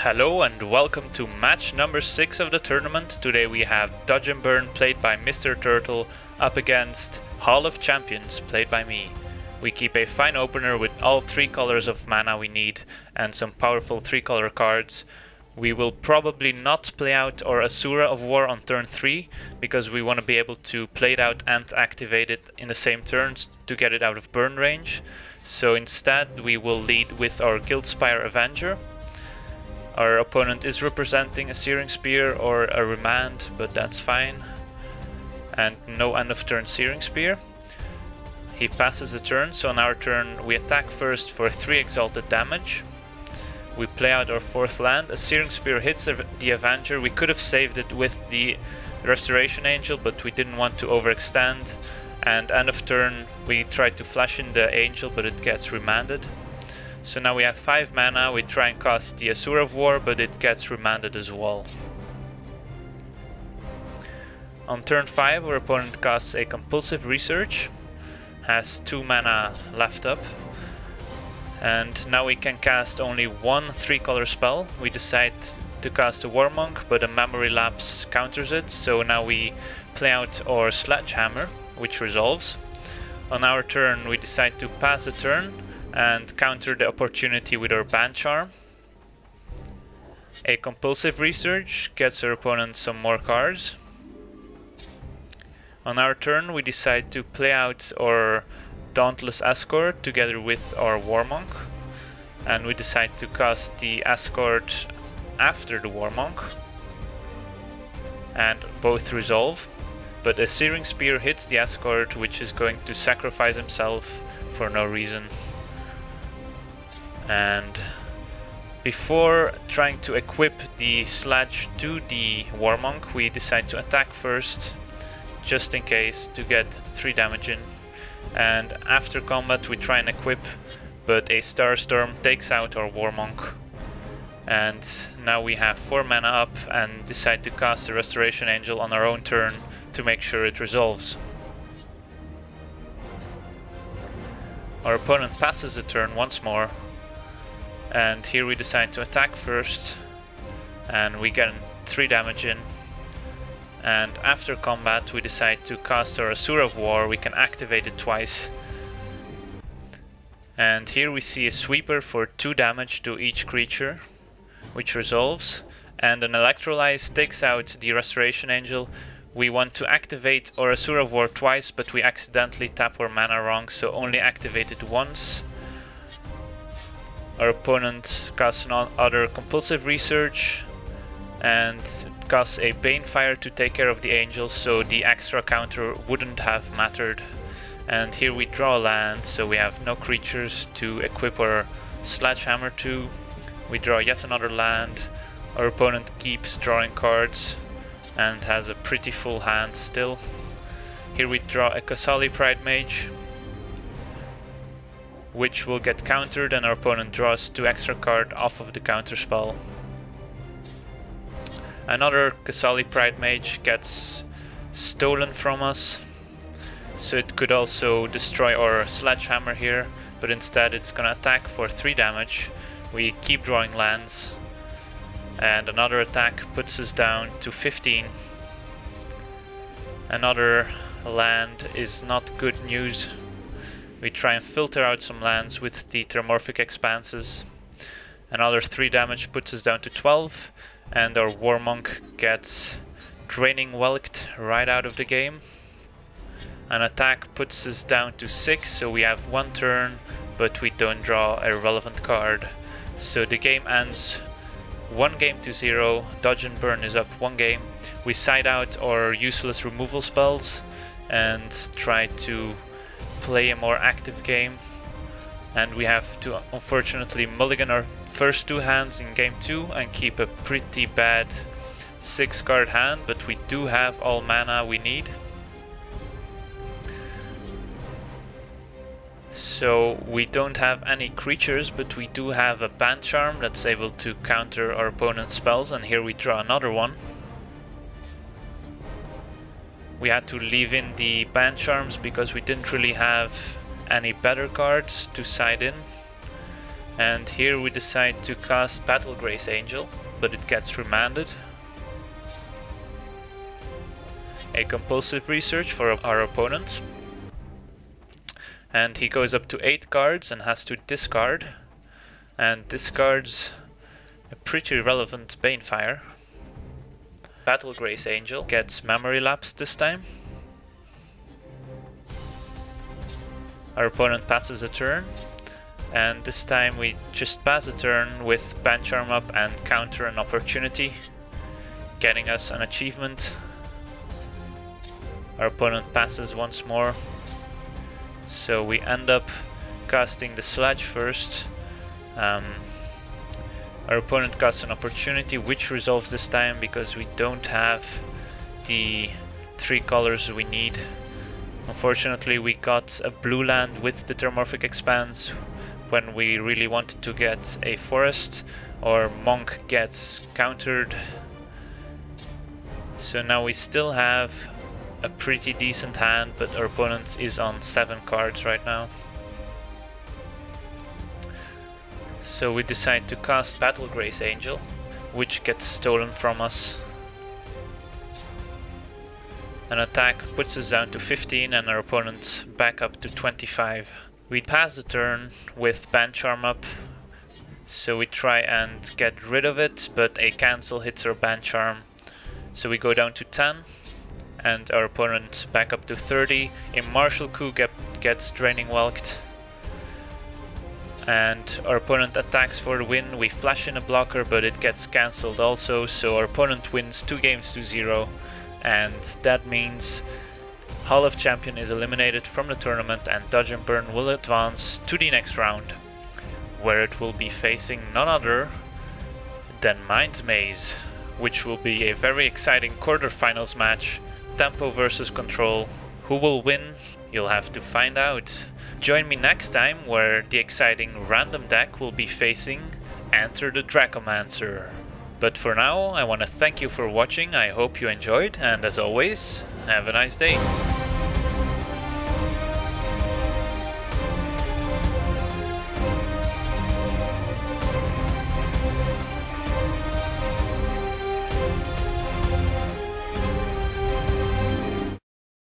Hello and welcome to match number 6 of the tournament. Today we have Dodge and Burn played by Mr. Turtle up against Hall of Champions played by me. We keep a fine opener with all 3 colors of mana we need and some powerful 3-color cards. We will probably not play out our Asura of War on turn 3 because we want to be able to play it out and activate it in the same turns to get it out of burn range. So instead we will lead with our Guildspire Avenger. Our opponent is representing a Searing Spear or a Remand, but that's fine. And no end of turn Searing Spear. He passes a turn, so on our turn we attack first for 3 exalted damage. We play out our 4th land. A Searing Spear hits the Avenger. We could have saved it with the Restoration Angel, but we didn't want to overextend. And end of turn we tried to flash in the Angel, but it gets remanded. So now we have 5 mana, we try and cast the Asura of War, but it gets remanded as well. On turn 5 our opponent casts a Compulsive Research, has 2 mana left up. And now we can cast only one 3-color spell. We decide to cast a Warmonk, but a Memory Lapse counters it, so now we play out our Sledgehammer, which resolves. On our turn we decide to pass a turn and counter the opportunity with our Band Charm. A Compulsive Research gets our opponent some more cards. On our turn we decide to play out our Dauntless Escort together with our Warmonk, and we decide to cast the Escort after the Warmonk, and both resolve. But a Searing Spear hits the Escort, which is going to sacrifice himself for no reason. And before trying to equip the Sledge to the Warmonk, we decide to attack first, just in case, to get 3 damage in. And after combat we try and equip, but a Starstorm takes out our Warmonk. And now we have 4 mana up and decide to cast the Restoration Angel on our own turn to make sure it resolves. Our opponent passes the turn once more. And here we decide to attack first, and we get 3 damage in. And after combat we decide to cast our Asura of War. We can activate it twice. And here we see a Sweeper for 2 damage to each creature, which resolves. And an Electrolyze takes out the Restoration Angel. We want to activate our Asura of War twice, but we accidentally tap our mana wrong, so only activate it once. Our opponent casts another Compulsive Research and casts a Banefire to take care of the Angels, so the extra counter wouldn't have mattered. And here we draw a land, so we have no creatures to equip our Sledgehammer to. We draw yet another land. Our opponent keeps drawing cards and has a pretty full hand still. Here we draw a Kasali Pridemage, which will get countered, and our opponent draws 2 extra cards off of the counter spell. Another Kasali Pridemage gets stolen from us, so it could also destroy our Sledgehammer here, but instead it's gonna attack for 3 damage. We keep drawing lands, and another attack puts us down to 15. Another land is not good news. We try and filter out some lands with the Terramorphic Expanses. Another 3 damage puts us down to 12, and our Warmonk gets Draining Welched right out of the game. An attack puts us down to 6, so we have 1 turn, but we don't draw a relevant card. So the game ends 1-0. Dodge and Burn is up 1 game. We side out our useless removal spells and try to play a more active game, and we have to unfortunately mulligan our first 2 hands in game 2 and keep a pretty bad 6-card hand, but we do have all mana we need. So we don't have any creatures, but we do have a Band Charm that's able to counter our opponent's spells, and here we draw another one. We had to leave in the Band Charms because we didn't really have any better cards to side in. And here we decide to cast Battle Grace Angel, but it gets remanded. A compulsive research for our opponent. And he goes up to 8 cards and has to discard. And discards a pretty relevant Banefire. Battle Grace Angel gets Memory Lapse this time. Our opponent passes a turn. And this time we just pass a turn with Band Charm up and counter an opportunity, getting us an achievement. Our opponent passes once more, so we end up casting the Sledge first. Our opponent casts an opportunity which resolves this time because we don't have the 3 colors we need. Unfortunately, we got a blue land with the Terramorphic Expanse when we really wanted to get a forest, or Monk gets countered. So now we still have a pretty decent hand, but our opponent is on 7 cards right now. So we decide to cast Battle Grace Angel, which gets stolen from us. An attack puts us down to 15 and our opponent back up to 25. We pass the turn with Band Charm up, so we try and get rid of it, but a cancel hits our Band Charm. So we go down to 10, and our opponent back up to 30. A Martial Coup gets Draining Welched, and our opponent attacks for the win. We flash in a blocker, but it gets cancelled also, so our opponent wins 2 games to 0, and that means Hall of Champion is eliminated from the tournament and Dodge and Burn will advance to the next round, where it will be facing none other than Mind's Maze, which will be a very exciting quarterfinals match. Tempo versus Control. Who will win? You'll have to find out. Join me next time where the exciting random deck will be facing Enter the Dracomancer. But for now, I want to thank you for watching. I hope you enjoyed, and as always, have a nice day.